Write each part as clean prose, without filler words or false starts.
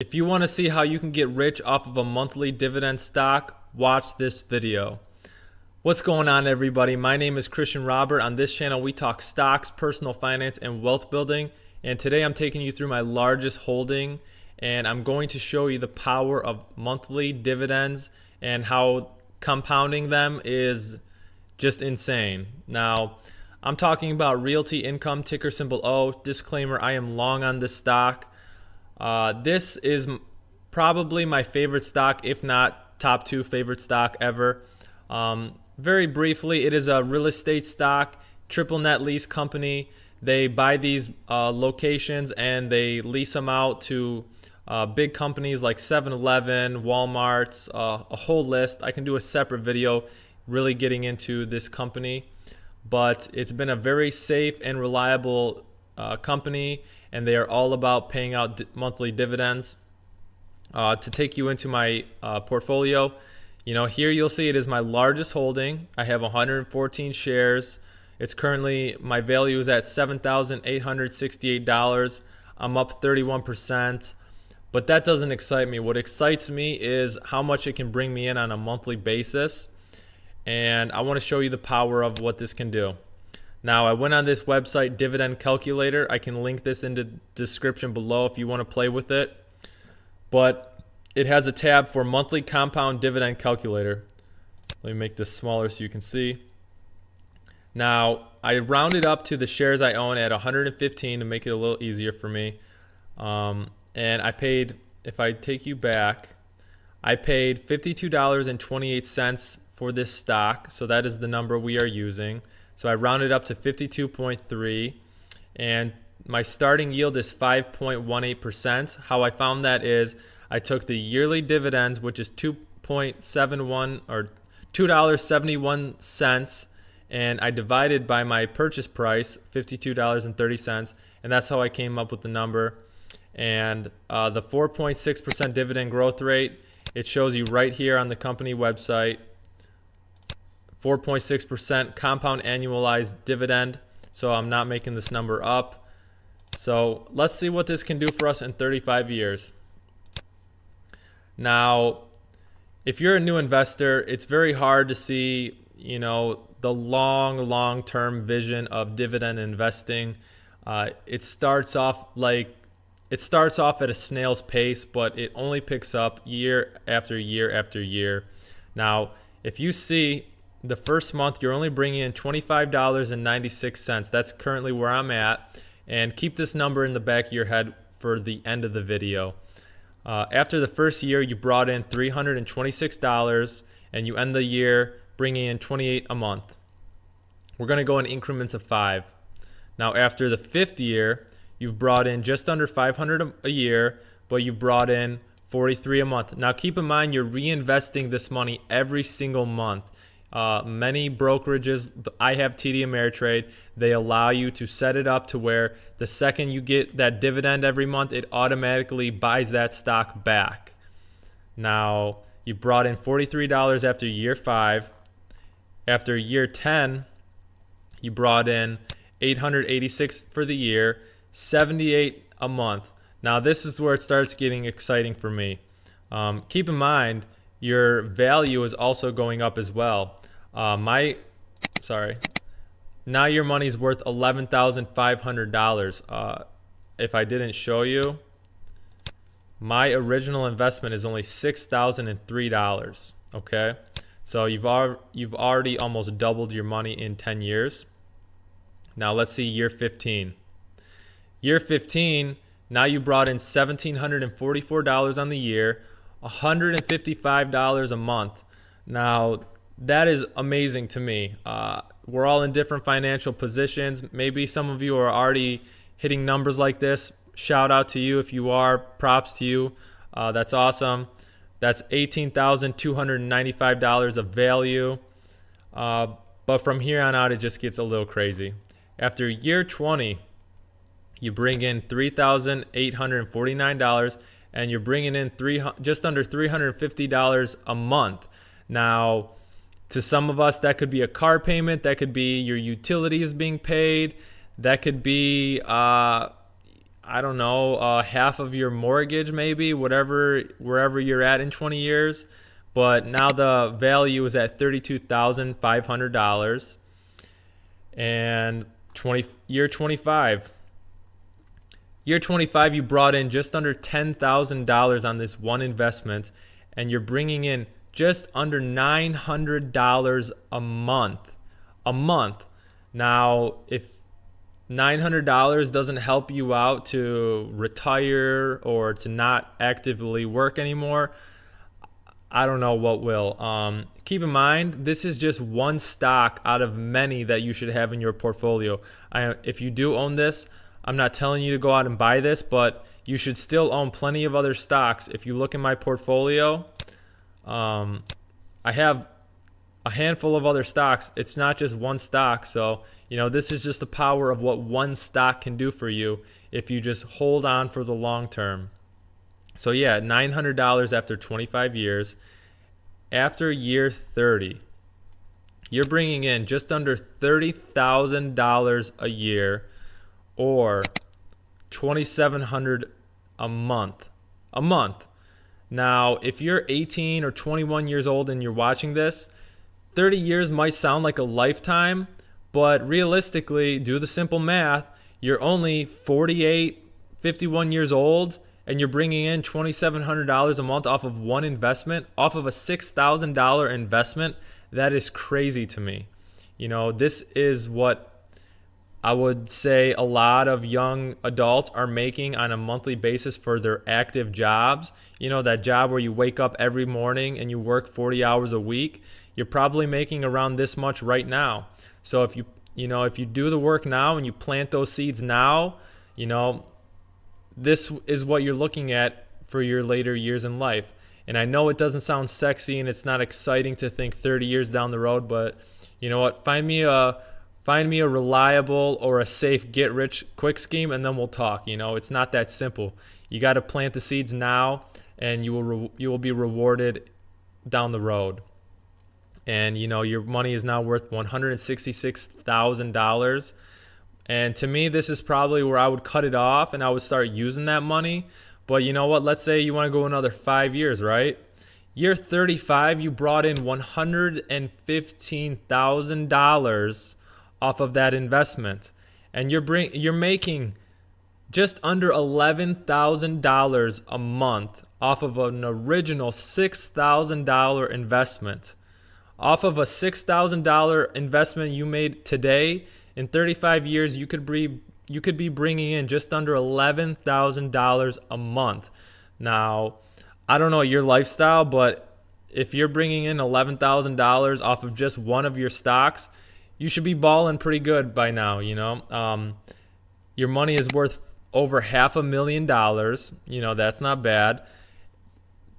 If you want to see how you can get rich off of a monthly dividend stock, watch this video. What's going on, everybody? My name is Christian Robert. On this channel, we talk stocks, personal finance, and wealth building. And today I'm taking you through my largest holding, and I'm going to show you the power of monthly dividends and how compounding them is just insane. Now, I'm talking about Realty Income, ticker symbol O. Disclaimer, I am long on this stock. This is probably my favorite stock, if not top 2 favorite stock ever. Very briefly, it is a real estate stock, triple net lease company. They buy these locations and they lease them out to big companies like 7-Eleven, Walmart's, a whole list. I can do a separate video really getting into this company, but it's been a very safe and reliable company, and they are all about paying out monthly dividends. To take you into my portfolio, here you'll see it is my largest holding. I have 114 shares. It's currently, my value is at $7,868. I'm up 31%, but that doesn't excite me. What excites me is how much it can bring me in on a monthly basis, and I want to show you the power of what this can do. Now, I went on this website, Dividend Calculator. I can link this in the description below if you want to play with it. But it has a tab for monthly compound dividend calculator. Let me make this smaller so you can see. Now, I rounded up to the shares I own at 115 to make it a little easier for me. And I paid, if I take you back, I paid $52.28 for this stock. So that is the number we are using. So I rounded up to 52.3, and my starting yield is 5.18%. How I found that is I took the yearly dividends, which is 2.71 or $2.71, and I divided by my purchase price, $52.30, and that's how I came up with the number. And the 4.6% dividend growth rate, it shows you right here on the company website. 4.6% compound annualized dividend. So I'm not making this number up. So let's see what this can do for us in 35 years. Now, if you're a new investor, it's very hard to see, the long-term vision of dividend investing. It starts off at a snail's pace, but it only picks up year after year after year. Now, if you see the first month, you're only bringing in $25.96. That's currently where I'm at. And keep this number in the back of your head for the end of the video. After the first year, you brought in $326, and you end the year bringing in $28 a month. We're going to go in increments of 5. Now, after the 5th year, you've brought in just under $500 a year, but you've brought in $43 a month. Now, keep in mind, you're reinvesting this money every single month. Many brokerages, I have TD Ameritrade, they allow you to set it up to where the second you get that dividend every month, it automatically buys that stock back. Now, you brought in $43 after year 5. After year 10, you brought in $886 for the year, $78 a month. Now, this is where it starts getting exciting for me. Keep in mind, your value is also going up as well. Now your money's worth $11,500. If I didn't show you, my original investment is only $6,003. Okay, so you've already almost doubled your money in 10 years. Now let's see year 15. Year 15, now you brought in $1,744 on the year, $155 a month. Now, that is amazing to me. We're all in different financial positions. Maybe some of you are already hitting numbers like this. Shout out to you if you are. Props to you. That's awesome. That's $18,295 of value. But from here on out, it just gets a little crazy. After year 20, you bring in $3,849, and you're bringing in just under $350 a month. Now, to some of us, that could be a car payment, that could be your utilities being paid, that could be I don't know, half of your mortgage, maybe, wherever you're at in 20 years. But now the value is at $32,500. And 20 year 25. Year 25, you brought in just under $10,000 on this one investment, and you're bringing in just under $900 a month. A month. Now, if $900 doesn't help you out to retire or to not actively work anymore, I don't know what will. Keep in mind, this is just one stock out of many that you should have in your portfolio. If you do own this, I'm not telling you to go out and buy this, but you should still own plenty of other stocks. If you look in my portfolio, I have a handful of other stocks. It's not just one stock. So, this is just the power of what one stock can do for you if you just hold on for the long term. So yeah, $900 after 25 years. After year 30, you're bringing in just under $30,000 a year, or $2,700 a month. A month. Now, if you're 18 or 21 years old and you're watching this, 30 years might sound like a lifetime, but realistically, do the simple math. You're only 48, 51 years old, and you're bringing in $2,700 a month off of one investment, off of a $6,000 investment. That is crazy to me. This is what I would say a lot of young adults are making on a monthly basis for their active jobs. That job where you wake up every morning and you work 40 hours a week. You're probably making around this much right now. So if you do the work now and you plant those seeds now, this is what you're looking at for your later years in life. And I know it doesn't sound sexy and it's not exciting to think 30 years down the road, but you know what? Find me a reliable or a safe get-rich-quick scheme, and then we'll talk. It's not that simple. You got to plant the seeds now, and you will be rewarded down the road. And your money is now worth $166,000. And to me, this is probably where I would cut it off and I would start using that money. But you know what? Let's say you want to go another 5 years, right? Year 35, you brought in $115,000 off of that investment, and you're making just under $11,000 a month off of an original $6,000 investment. Off of a $6,000 investment you made today, in 35 years, you could be bringing in just under $11,000 a month. Now, I don't know your lifestyle, but if you're bringing in $11,000 off of just one of your stocks, you should be balling pretty good by now. Your money is worth over $500,000. That's not bad.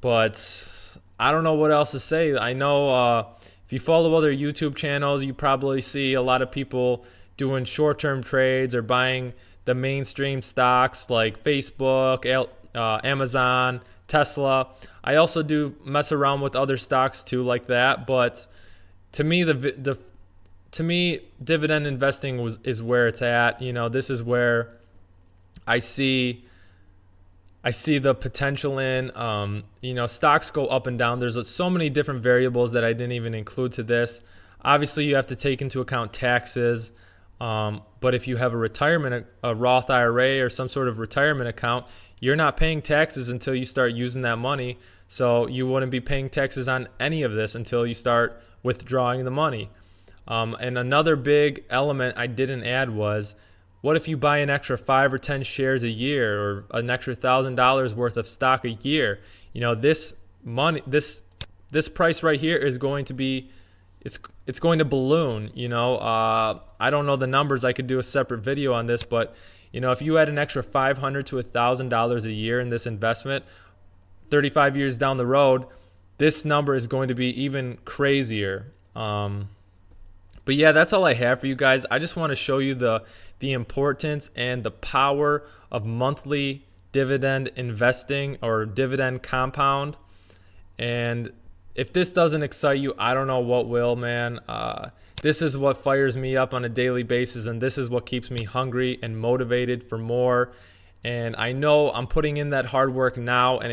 But I don't know what else to say. I know if you follow other YouTube channels, you probably see a lot of people doing short-term trades or buying the mainstream stocks like Facebook, Amazon, Tesla. I also do mess around with other stocks too, like that. But to me, dividend investing is where it's at. This is where I see the potential in. Stocks go up and down. There's so many different variables that I didn't even include to this. Obviously, you have to take into account taxes. But if you have a Roth IRA or some sort of retirement account, you're not paying taxes until you start using that money. So you wouldn't be paying taxes on any of this until you start withdrawing the money. And another big element I didn't add was, what if you buy an extra 5 or 10 shares a year, or an extra $1,000 worth of stock a year? This price right here is going to be, it's going to balloon. I don't know the numbers. I could do a separate video on this, but if you had an extra $500 to $1,000 a year in this investment, 35 years down the road, this number is going to be even crazier. But yeah, that's all I have for you guys. I just want to show you the importance and the power of monthly dividend investing or dividend compound. And if this doesn't excite you, I don't know what will, man. This is what fires me up on a daily basis, and this is what keeps me hungry and motivated for more. And I know I'm putting in that hard work now, and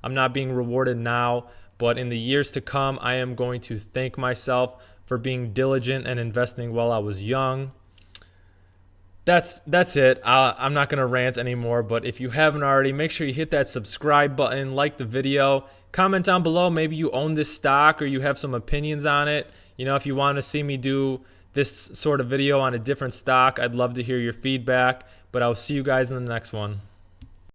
I'm not being rewarded now, but in the years to come, I am going to thank myself for being diligent and investing while I was young. That's it. I'm not gonna rant anymore. But if you haven't already, make sure you hit that subscribe button, like the video, comment down below. Maybe you own this stock or you have some opinions on it. If you want to see me do this sort of video on a different stock, I'd love to hear your feedback. But I'll see you guys in the next one.